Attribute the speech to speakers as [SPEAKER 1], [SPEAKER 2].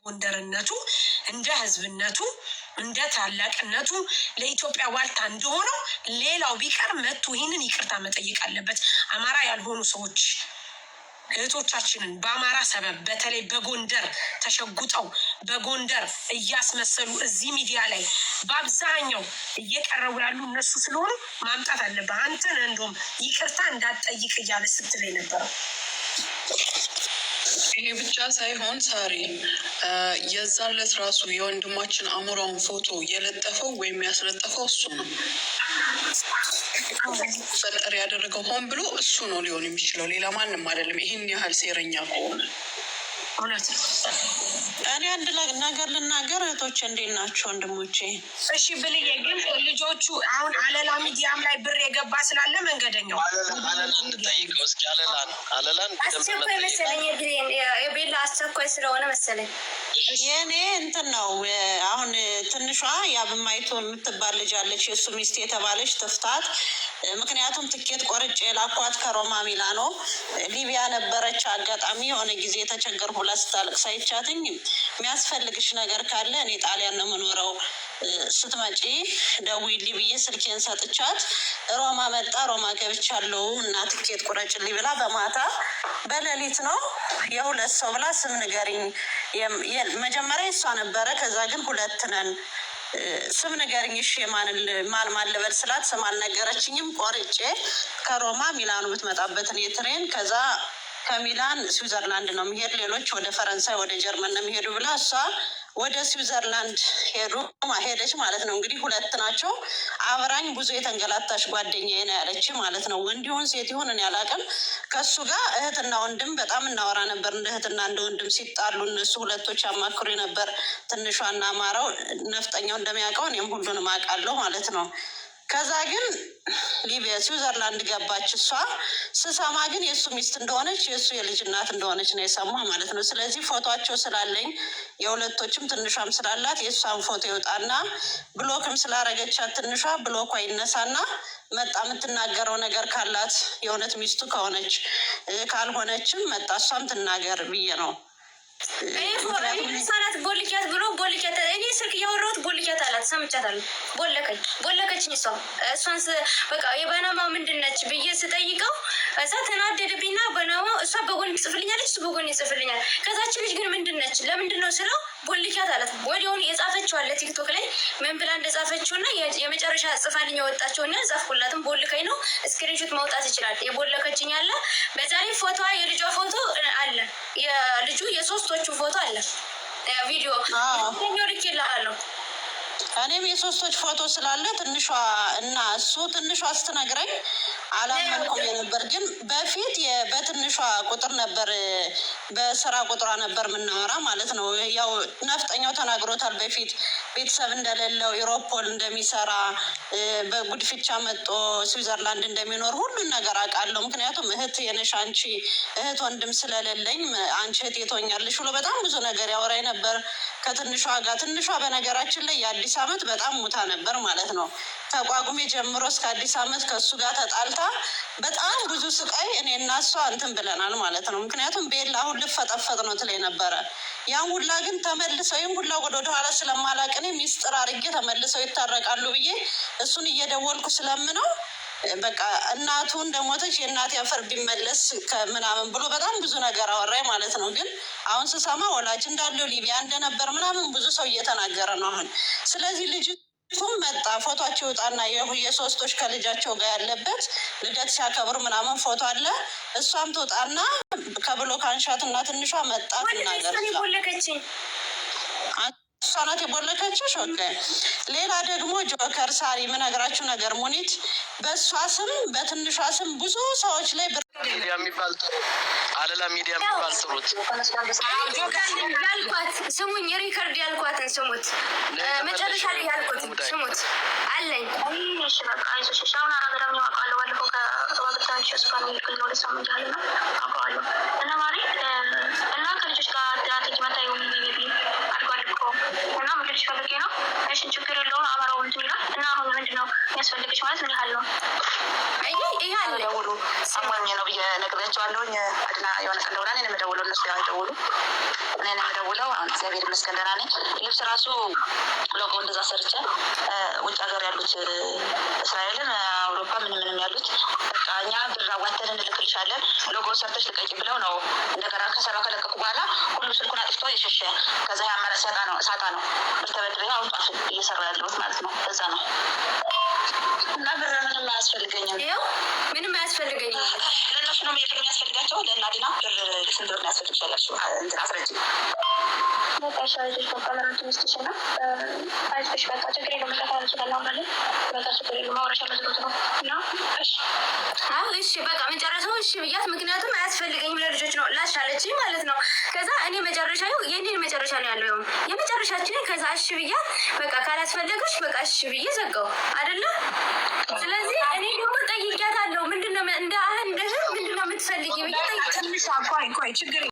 [SPEAKER 1] ጎንደርነቱ እንደ ህዝብነቱ እንደ ታላቅነቱ ለኢትዮጵያ ዋልታ እንደሆነው ሌላው ቢቀር መጥቶ ይህንን ይቅርታ መጠየቅ አለበት። አማራ ያልሆኑ ሰዎች እህቶቻችንን በአማራ ሰበብ በተለይ በጎንደር ተሸጉጠው በጎንደር እያስመሰሉ እዚህ ሚዲያ ላይ በአብዛኛው እየቀረቡ ያሉ እነሱ ስለሆኑ ማምጣት አለበት። አንተን እንደውም ይቅርታ እንዳትጠይቅ እያለ ስትለኝ ነበረው።
[SPEAKER 2] ይሄ ብቻ ሳይሆን ሳሪ የዛን ዕለት ራሱ የወንድማችን አሞራውን ፎቶ የለጠፈው ወይም ያስለጠፈው እሱ ነው። ፈጠር ያደረገው ሆን ብሎ እሱ ነው ሊሆን የሚችለው፣ ሌላ ማንም አይደለም። ይህን ያህል ሴረኛ ከሆነ
[SPEAKER 1] እውነት ነው።
[SPEAKER 3] እኔ አንድ ነገር ልናገር። እህቶች እንዴት ናቸው? ወንድሞቼ
[SPEAKER 1] እሺ ብልዬ፣ ግን ልጆቹ አሁን አለላ ሚዲያም ላይ ብር የገባ ስላለ መንገደኛው
[SPEAKER 4] አለላ እንድጠይቀው እስኪ አለላን
[SPEAKER 5] አስቸኳይ መሰለኝ የቤላ አስቸኳይ ስለሆነ መሰለኝ
[SPEAKER 3] የእኔ እንትን ነው። አሁን ትንሿ ያብማይቶ የምትባል ልጅ አለች፣ የእሱ ሚስት የተባለች ትፍታት። ምክንያቱም ትኬት ቆርጬ ላኳት ከሮማ ሚላኖ ሊቢያ ነበረች። አጋጣሚ የሆነ ጊዜ የተቸገርኩ ብላ ስታለቅስ አይቻትኝ የሚያስፈልግሽ ነገር ካለ እኔ ጣሊያን ነው የምኖረው ስትመጪ ደውዪልኝ ብዬ ስልኬን ሰጥቻት ሮማ መጣ። ሮማ ገብቻለሁ እና ትኬት ቁረጭልኝ ብላ በማታ በሌሊት ነው የሁለት ሰው ብላ ስም ንገሪኝ። መጀመሪያ እሷ ነበረ፣ ከዛ ግን ሁለት ነን ስም ንገሪኝ እሺ ማን ልበል ስላት ስም አልነገረችኝም። ቆርጬ ከሮማ ሚላኑ የምትመጣበትን የትሬን ከዛ ከሚላን ስዊዘርላንድ ነው የሚሄድ፣ ሌሎች ወደ ፈረንሳይ ወደ ጀርመን ነው የሚሄዱ ብላ እሷ ወደ ስዊዘርላንድ ሄደች ማለት ነው። እንግዲህ ሁለት ናቸው። አብራኝ ብዙ የተንገላታሽ ጓደኛዬ ነው ያለች ማለት ነው። ወንድ ይሁን ሴት ይሁን እኔ አላውቅም። ከሱ ጋር እህትና ወንድም በጣም እናወራ ነበር። እንደ እህትና እንደ ወንድም ሲጣሉ እነሱ ሁለቶች ያማክሩ ነበር። ትንሿና አማራው ነፍጠኛው እንደሚያውቀው እኔም ሁሉንም አውቃለሁ ማለት ነው። ከዛ ግን ሊቢያ ስዊዘርላንድ ገባች። እሷ ስሰማ ግን የእሱ ሚስት እንደሆነች የእሱ የልጅ እናት እንደሆነች ነው የሰማ ማለት ነው። ስለዚህ ፎቶቸው ስላለኝ የሁለቶችም ትንሿም ስላላት የእሷን ፎቶ ይውጣና ብሎክም ስላረገቻት ትንሿ ብሎኳ ይነሳና መጣ የምትናገረው ነገር ካላት የእውነት ሚስቱ ከሆነች ካልሆነችም መጣ እሷም ትናገር ብዬ ነው።
[SPEAKER 5] ሳላት ቦልኪያት ብሎ ቦልኪያት እኔ ስልክ እያወራሁት ቦልኪያት አላት። ሰምቻታለሁ። ቦለከችኝ። እሷን በቃ የበናማ ምንድን ነች ብዬ ስጠይቀው እዛ ተናደደብኝና በናማ እሷ በጎን ይጽፍልኛለች፣ እሱ በጎን ይጽፍልኛል። ከዛችን ልጅ ግን ምንድን ነች ለምንድን ነው ስለው ቦልኪያት አላት። ወዲያውኑ የጻፈችው አለ ቲክቶክ ላይ ምን ብላ እንደጻፈችውና የመጨረሻ ጽፋልኝ የወጣቸውና ጻፍኩላትም ቦልከኝ ነው። ስክሪንሾት ማውጣት ይችላል። የቦለከችኝ አለ። በዛ ላይ ፎቶዋ የልጇ ፎቶ አለ። የልጁ የሶስቶቹ ፎቶ አለ። ቪዲዮ ልኬልሃለሁ።
[SPEAKER 3] እኔም የሶስቶች ፎቶ ስላለ ትንሿ እና እሱ ትንሿ ስትነግረኝ አላመንኩም ነበር። ግን በፊት በትንሿ ቁጥር ነበር በስራ ቁጥሯ ነበር የምናወራ ማለት ነው። ያው ነፍጠኛው ተናግሮታል በፊት ቤተሰብ እንደሌለው ኢሮፖል እንደሚሰራ በጉድፍቻ መጦ ስዊዘርላንድ እንደሚኖር ሁሉን ነገር አውቃለሁ። ምክንያቱም እህት የነሽ አንቺ እህት ወንድም ስለሌለኝ አንቺ እህት የትሆኛለሽ ብሎ በጣም ብዙ ነገር ያወራኝ ነበር ከትንሿ ጋር። ትንሿ በነገራችን ላይ የአዲስ ዓመት በጣም ሙታ ነበር ማለት ነው። ተቋቁሜ ጀምሮ እስከ አዲስ ዓመት ከእሱ ጋር ተጣልታ በጣም ብዙ ስቃይ እኔ እና እሷ እንትን ብለናል ማለት ነው። ምክንያቱም ቤላ አሁን ልፈጠፈጥ ነው ትለኝ ነበረ። ያን ሁላ ግን ተመልሰው ይህም ሁላ ወደኋላ ስለማላቅ እኔ ሚስጥር አድርጌ ተመልሰው ይታረቃሉ ብዬ እሱን እየደወልኩ ስለምነው በቃ እናቱ እንደሞተች የእናት ያፈር ቢመለስ ምናምን ብሎ በጣም ብዙ ነገር አወራኝ ማለት ነው። ግን አሁን ስሰማ ወላጅ እንዳለው ሊቢያ እንደነበር ምናምን ብዙ ሰው እየተናገረ ነው አሁን። ስለዚህ ልጅቱም መጣ ፎቶቸው ይወጣና የሶስቶች ከልጃቸው ጋር ያለበት ልደት ሲያከብሩ ምናምን ፎቶ አለ። እሷም ትወጣና ከብሎ ካንሻትና ትንሿ መጣ ትናገር እሷ ናት የቦለከችሽ። ኦኬ። ሌላ ደግሞ ጆከር ሳሪ የምነግራችሁ ነገር ሙኒት በእሷ ስም በትንሿ ስም ብዙ ሰዎች ላይ
[SPEAKER 4] ሚዲያ የሚባል አለላ ሚዲያ የሚባል ጥሩት
[SPEAKER 5] ያልኳት ስሙኝ፣ ሪከርድ ያልኳትን ስሙት፣ መጨረሻ ላይ ያልኩትን ስሙት አለኝ። ሽሻውን አረገዳም ያውቃለሁ። ባለፈው ከዋግታንሽ ስፋን ይልክል ወደ ሳምንት አለና አውቀዋለሁ እና ማሪ እና ከልጆች ጋር ትናንት መታዩ ቢቢ አድጓል እኮ እና ምክልሽ ፈልጌ ነው። እሺ ችግር የለውም። አማራው እንትን ይላል እና አሁን ምንድን ነው የሚያስፈልግሽ ማለት ምን ያህል ነው? ይህ አለ
[SPEAKER 6] ደውሉ ሰማኝ ነው ብዬ ነግሬያቸዋለሁኝ። አድና የሆነ ቀን ደውላ እኔን የምደውለው እነሱ ያው አይደውሉ እኔን የምደውለው። አሁን እግዚአብሔር ይመስገን ደህና ነኝ። ልብስ ራሱ ሎጎ እንደዛ ሰርቼ ውጭ ሀገር ያሉት እስራኤልን፣ አውሮፓ ምንም ያሉት በቃ እኛ ብር አዋተን እንልክልሻለን ሎጎ ሰርተሽ ልቀቂ ብለው ነው። እንደገና ከሰራው ከለቀቁ በኋላ ሁሉም ስልኩን አጥፍቶ የሸሸ ከዛ ያመረ ሳጣ ነው ብር ተበድሬ አሁን ጧፍ እየሰራ ያለሁት ማለት ነው። እዛ ነው እና ብር ምንም አያስፈልገኝም።
[SPEAKER 5] ይኸው ምንም አያስፈልገኝም።
[SPEAKER 6] ለእነሱ ነው ብር የሚያስፈልጋቸው። ለእናዲና ብር ስንት ብር ያስፈልግሻላችሁ? እንትን አስረጅ
[SPEAKER 5] በቃ ሻይቶች በቃመራቱ ምስጥሽ ና አይቶች በቃ ችግር የለም። መጣት አልችላል አሁን በቃ ችግር የለም። ማውረሻ መዝሮት ነው እና እሺ በቃ መጨረሻው እሺ ብያት፣ ምክንያቱም አያስፈልገኝም ለልጆች ነው ላሻለችኝ ማለት ነው። ከዛ እኔ መጨረሻ የኔን መጨረሻ ነው ያለው የመጨረሻችንን። ከዛ እሺ ብያት በቃ ካላስፈለገች በቃ እሺ ብዬ ዘጋው አይደለ። ስለዚህ እኔ ደግሞ ጠይቂያታለሁ ምንድነው እንደ አህል ምንድነው የምትፈልጊ ብዬ
[SPEAKER 1] ትንሽ ቆይ ችግር